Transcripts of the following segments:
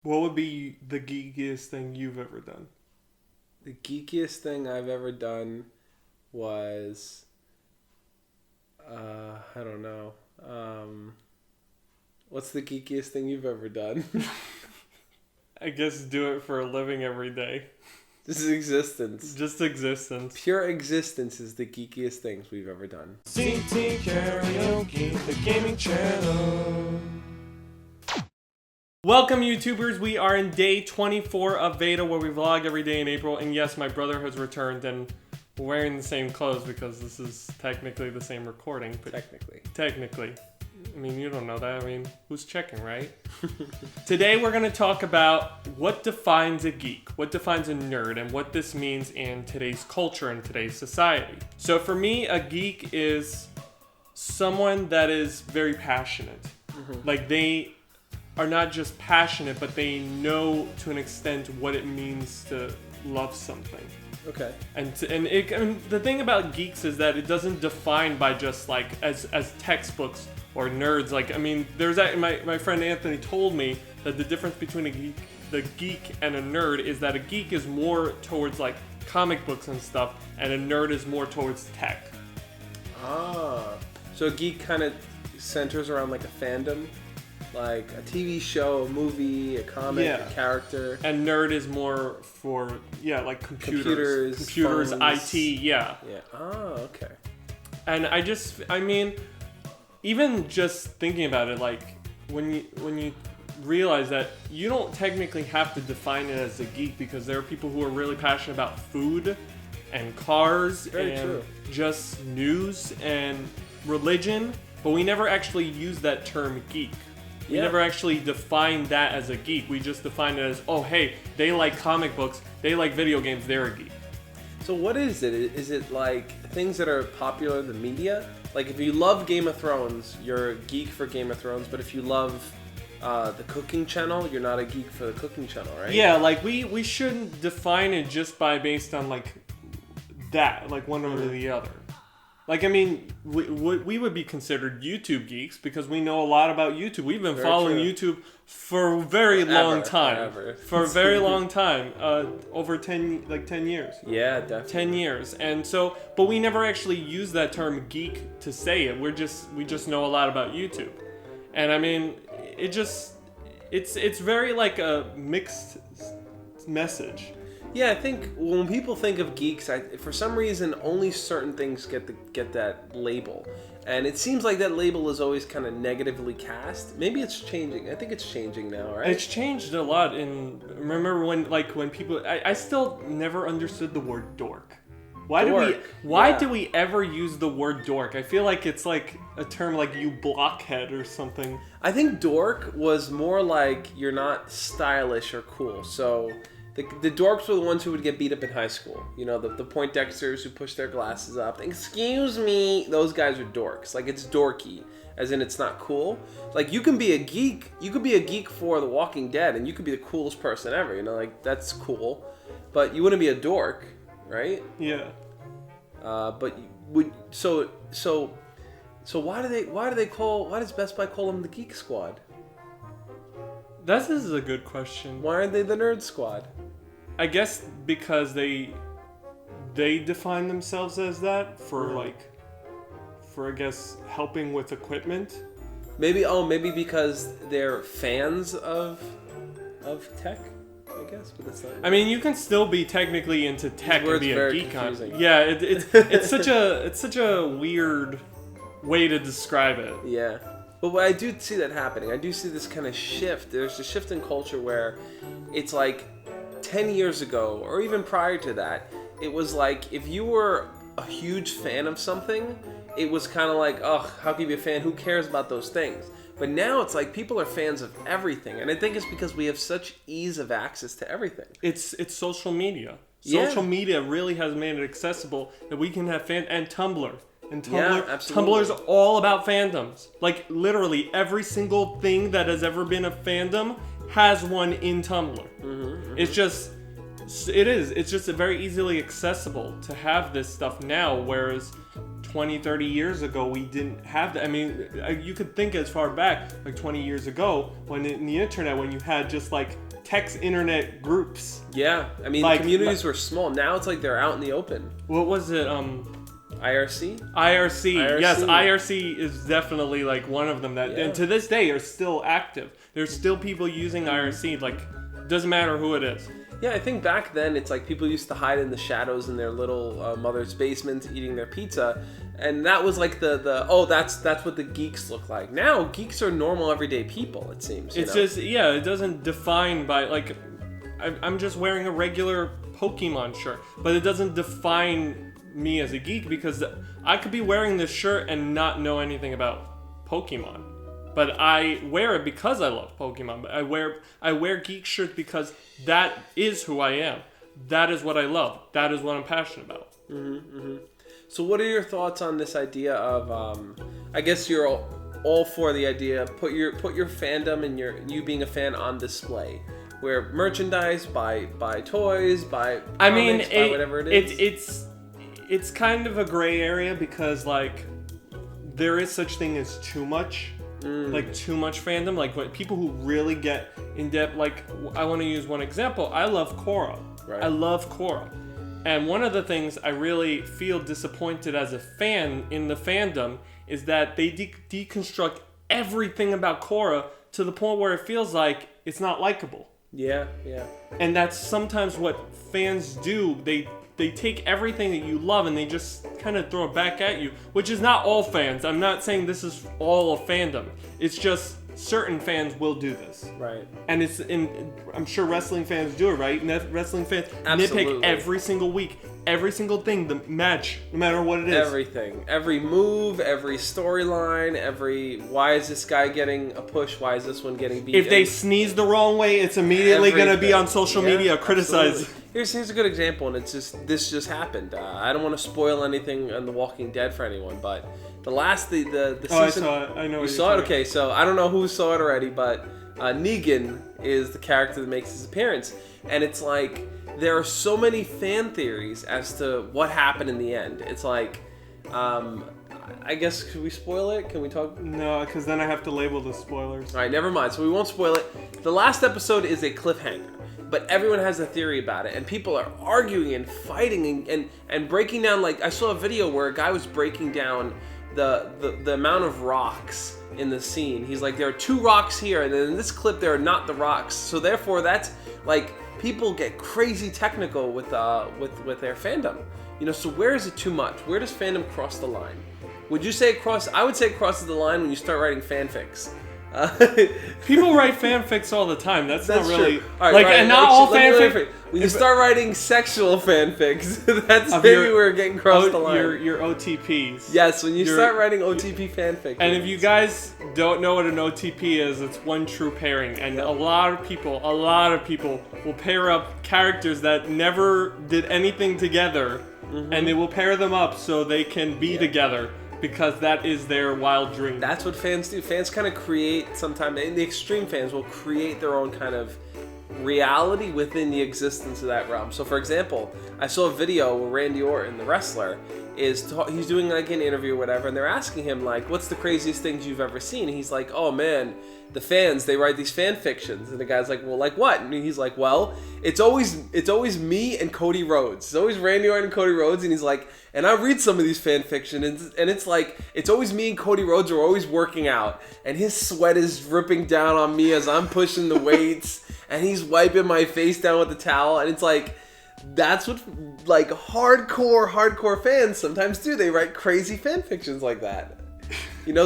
What would be the geekiest thing you've ever done? The geekiest thing I've ever done was, I don't know. What's the geekiest thing you've ever done? I guess do it for a living every day. This is existence. Just existence. Pure existence is the geekiest things we've ever done. CTKaraoke, the gaming channel. Welcome, YouTubers. We are in day 24 of Veda, where we vlog every day in April. And yes, my brother has returned, and we're wearing the same clothes because this is technically the same recording. But Technically. I mean, you don't know that. I mean, who's checking, right? Today, we're going to talk about what defines a geek, what defines a nerd, and what this means in today's culture and today's society. So for me, a geek is someone that is very passionate. Like, they are not just passionate, but they know to an extent what it means to love something. Okay. And the thing about geeks is that it doesn't define by just like as textbooks or nerds. Like, I mean, there's that. My friend Anthony told me that the difference between the geek and a nerd is that a geek is more towards like comic books and stuff, and a nerd is more towards tech. Ah. So a geek kind of centers around like a fandom? Like a TV show, a movie, a comic, a character. And nerd is more for, like computers, phones. IT, Yeah. Oh, okay. And I mean, even just thinking about it, like when you realize that you don't technically have to define it as a geek, because there are people who are really passionate about food and cars and just news and religion, but we never actually use that term geek. We never actually define that as a geek. We just define it as, oh, hey, they like comic books, they like video games, they're a geek. So what is it? Is it like things that are popular in the media? Like if you love Game of Thrones, you're a geek for Game of Thrones, but if you love the cooking channel, you're not a geek for the cooking channel, right? Yeah, like we shouldn't define it just based on like that, like one over the other. Like, I mean, we would be considered YouTube geeks because we know a lot about YouTube. We've been following YouTube for a very long time. For a very long time. Over 10 years. Yeah, definitely. 10 years. And so, but we never actually use that term geek to say it. We just know a lot about YouTube. And I mean, it's very like a mixed message. Yeah, I think when people think of geeks, for some reason, only certain things get that label. And it seems like that label is always kind of negatively cast. Maybe it's changing. I think it's changing now, right? It's changed a lot. Remember when people... I still never understood the word dork. Why do we ever use the word dork? I feel like it's like a term like you blockhead or something. I think dork was more like you're not stylish or cool. So... The dorks were the ones who would get beat up in high school. You know, the Poindexters who push their glasses up. Excuse me. Those guys are dorks. Like, it's dorky. As in, it's not cool. Like, you can be a geek. You could be a geek for The Walking Dead, and you could be the coolest person ever. You know, like, that's cool. But you wouldn't be a dork, right? Yeah. But you would... So why does Best Buy call them the Geek Squad? This is a good question. Why aren't they the Nerd Squad? I guess because they define themselves as that for I guess helping with equipment. Maybe because they're fans of tech, I guess, but that's not. I mean, you can still be technically into tech and be a geek on it. Yeah, it's such a weird way to describe it. Yeah. But I do see that happening. I do see this kind of shift. There's a shift in culture where it's like 10 years ago, or even prior to that, it was like if you were a huge fan of something, it was kind of like, oh, how can you be a fan? Who cares about those things? But now it's like people are fans of everything. And I think it's because we have such ease of access to everything. It's social media. Social media really has made it accessible that we can have fans. And Tumblr. And Tumblr's all about fandoms. Like, literally, every single thing that has ever been a fandom has one in Tumblr. It's just very easily accessible to have this stuff now, whereas 20, 30 years ago, we didn't have that. I mean, you could think as far back, like 20 years ago, when in the internet, when you had just like text internet groups. Yeah, I mean, Like, communities were small. Now it's like they're out in the open. What was it? IRC? IRC. Yes, IRC is definitely like one of them that, and to this day, are still active. There's still people using IRC. Like, doesn't matter who it is. Yeah, I think back then it's like people used to hide in the shadows in their little mother's basement eating their pizza, and that was like that's what the geeks look like. Now geeks are normal everyday people. It seems. It's just it doesn't define by like I'm just wearing a regular Pokemon shirt, but it doesn't define me as a geek because I could be wearing this shirt and not know anything about Pokemon. But I wear it because I love Pokemon. But I wear geek shirts because that is who I am. That is what I love. That is what I'm passionate about. So what are your thoughts on this idea of? I guess you're all for the idea. Put your fandom and you being a fan on display, where merchandise, buy toys, buy comics, buy whatever it is. It's kind of a gray area because like there is such thing as too much. Like too much fandom, like what people who really get in depth. Like I want to use one example. I love Korra. Right. I love Korra, and one of the things I really feel disappointed as a fan in the fandom is that they deconstruct everything about Korra to the point where it feels like it's not likable. Yeah. And that's sometimes what fans do. They take everything that you love and they just kind of throw it back at you, which is not all fans. I'm not saying this is all of fandom. It's just certain fans will do this. Right. And I'm sure wrestling fans do it, right? Wrestling fans nitpick every single week, every single thing, the match, no matter what it is. Everything. Every move, every storyline, why is this guy getting a push? Why is this one getting beat? If they sneeze the wrong way, it's immediately going to be on social media criticized. Absolutely. Here's a good example, and this just happened. I don't want to spoil anything on The Walking Dead for anyone, but the season. I saw it. I know. You saw it? Okay, so I don't know who saw it already, but Negan is the character that makes his appearance, and it's like there are so many fan theories as to what happened in the end. It's like, I guess, could we spoil it? Can we talk? No, because then I have to label the spoilers. All right, never mind. So we won't spoil it. The last episode is a cliffhanger. But everyone has a theory about it, and people are arguing and fighting and breaking down. Like I saw a video where a guy was breaking down the amount of rocks in the scene. He's like, there are 2 rocks here, and then in this clip there are not the rocks. So therefore, that's like people get crazy technical with their fandom. So where is it too much? Where does fandom cross the line? Would you say I would say it crosses the line when you start writing fanfics. People write fanfics all the time. That's not really true. All right, and not all fanfics. When you start writing sexual fanfics, that's maybe we're getting crossed the line. Your OTPs. Yes, when you start writing OTP fanfics. And if you guys don't know what an OTP is, it's one true pairing, and a lot of people will pair up characters that never did anything together, and they will pair them up so they can be together. Because that is their wild dream. That's what fans do. Fans kind of create, sometimes, and the extreme fans will create their own kind of reality within the existence of that realm. So, for example, I saw a video where Randy Orton, the wrestler, he's doing like an interview or whatever, and they're asking him like, what's the craziest things you've ever seen? And he's like, oh man, the fans, they write these fan fictions. And the guy's like, well, like what? And he's like, well, it's always me and Cody Rhodes. It's always Randy Orton and Cody Rhodes. And he's like, and I read some of these fan fiction, and it's like, it's always me and Cody Rhodes are always working out, and his sweat is dripping down on me as I'm pushing the weights, and he's wiping my face down with the towel, and it's like, that's what like hardcore fans sometimes do. They write crazy fan fictions like that.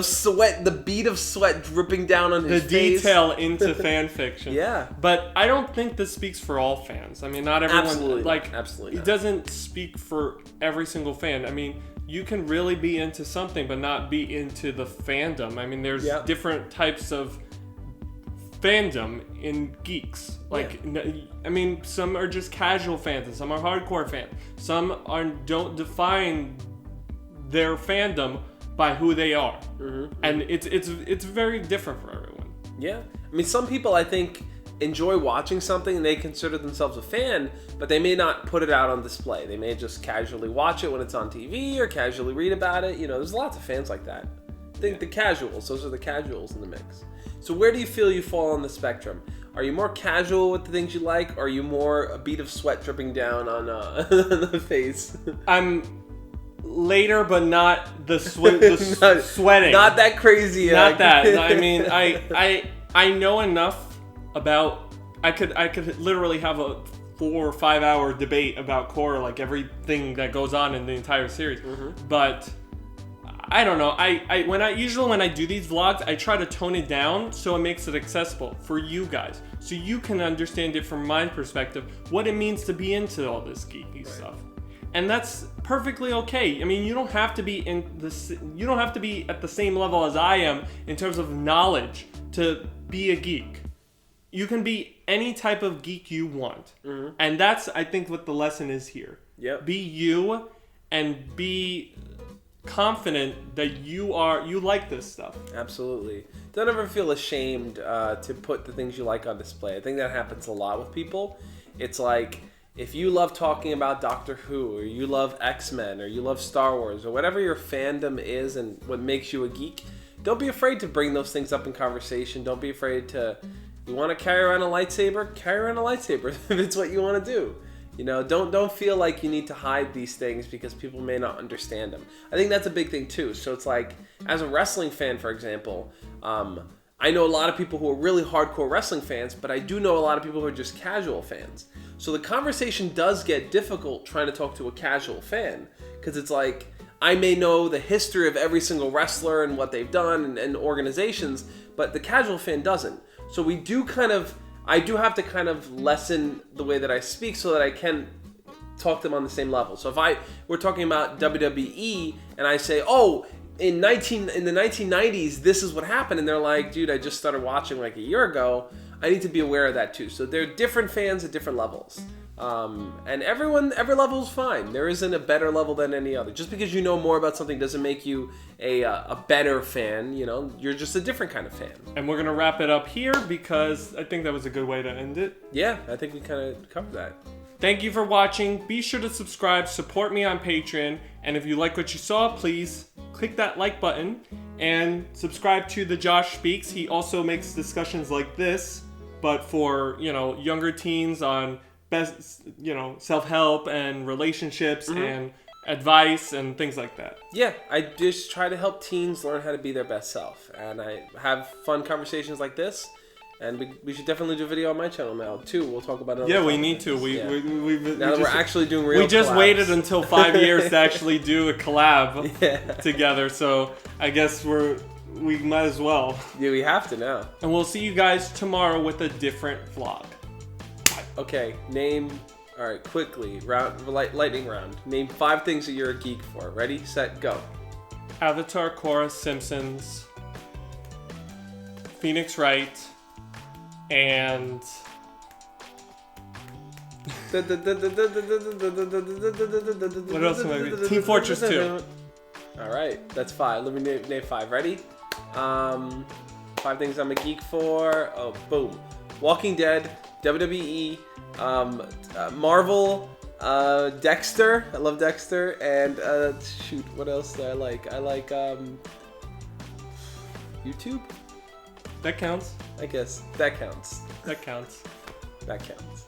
Sweat, the bead of sweat dripping down on his face. The detail into fan fiction. Yeah. But I don't think this speaks for all fans. I mean, not everyone. Absolutely. It doesn't speak for every single fan. I mean, you can really be into something, but not be into the fandom. I mean, there's different types of fandom in geeks. I mean, some are just casual fans, and some are hardcore fans. Some don't define their fandom by who they are, and it's very different for everyone. Yeah, I mean, some people I think enjoy watching something and they consider themselves a fan, but they may not put it out on display. They may just casually watch it when it's on TV or casually read about it. There's lots of fans like that. I think the casuals, those are the casuals in the mix. So where do you feel you fall on the spectrum? Are you more casual with the things you like, or are you more a bead of sweat dripping down on the face? I'm later, but not the sweating. Not that crazy. Not that. I mean, I know enough about. I could literally have a 4 or 5 hour debate about Korra, like everything that goes on in the entire series. But I don't know. When I do these vlogs, I try to tone it down so it makes it accessible for you guys, so you can understand it from my perspective, what it means to be into all this geeky stuff, and that's perfectly okay. I mean, you don't have to be you don't have to be at the same level as I am in terms of knowledge to be a geek. You can be any type of geek you want, and that's, I think, what the lesson is here. Yep. Be you, and be confident that you like this stuff. Absolutely. Don't ever feel ashamed to put the things you like on display. I think that happens a lot with people. It's like, if you love talking about Doctor Who, or you love X-Men, or you love Star Wars, or whatever your fandom is and what makes you a geek, don't be afraid to bring those things up in conversation. Don't be afraid to... You want to carry around a lightsaber? Carry around a lightsaber if it's what you want to do. You know, don't feel like you need to hide these things because people may not understand them. I think that's a big thing too. So it's like, as a wrestling fan, for example, I know a lot of people who are really hardcore wrestling fans, but I do know a lot of people who are just casual fans. So the conversation does get difficult trying to talk to a casual fan, because it's like, I may know the history of every single wrestler and what they've done and organizations, but the casual fan doesn't. So I do have to kind of lessen the way that I speak so that I can talk to them on the same level. So if we're talking about WWE and I say, oh, in the 1990s, this is what happened, and they're like, dude, I just started watching like a year ago, I need to be aware of that too. So they're different fans at different levels. And every level is fine. There isn't a better level than any other. Just because you know more about something doesn't make you a better fan. You know, you're just a different kind of fan. And we're gonna wrap it up here because I think that was a good way to end it. Yeah, I think we kind of covered that. Thank you for watching. Be sure to subscribe, support me on Patreon, and if you like what you saw, please click that like button and subscribe to TheJoshSpeaks. He also makes discussions like this, but for, younger teens on best, self-help and relationships and advice and things like that. Yeah, I just try to help teens learn how to be their best self, and I have fun conversations like this. And we should definitely do a video on my channel now too. We'll talk about it. Yeah, we need to. Now that we're actually doing real. We just collabs. waited until 5 years to actually do a collab together. So I guess we might as well. Yeah, we have to now. And we'll see you guys tomorrow with a different vlog. Okay, all right, quickly, lightning round. Name 5 things that you're a geek for. Ready, set, go. Avatar, Korra, Simpsons, Phoenix Wright, and what else am I? Team Fortress 2. All right, that's 5. Let me name 5. Ready? 5 things I'm a geek for. Oh, boom. Walking Dead, WWE, Marvel, Dexter. I love Dexter. And shoot, what else do I like? I like YouTube. That counts. I guess that counts. That counts. That counts.